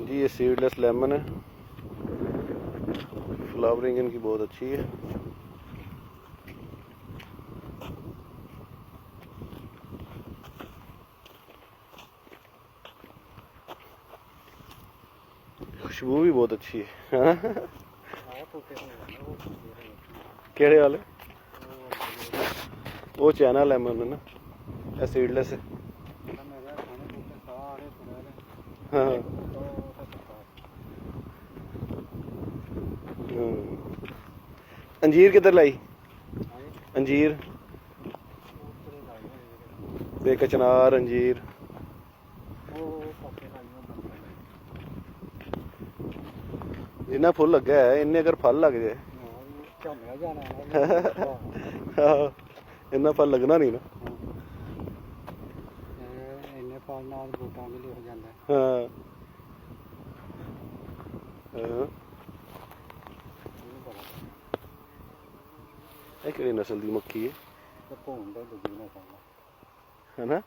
जी ये seedless lemon है, flowering इनकी बहुत अच्छी है। खुशबू भी बहुत अच्छी है। केड़े वाले? वो चाइना लेमन है ना, सीडलेस है। हाँ अंजीर किधर लाई? अंजीर बेकचनार अंजीर जिन्ना फुल लग्गा है इन्ने अगर फल लग जाए इन्ना फल लगना नहीं ना। हाँ किहड़ी नस्ल दी मक्खी है ना?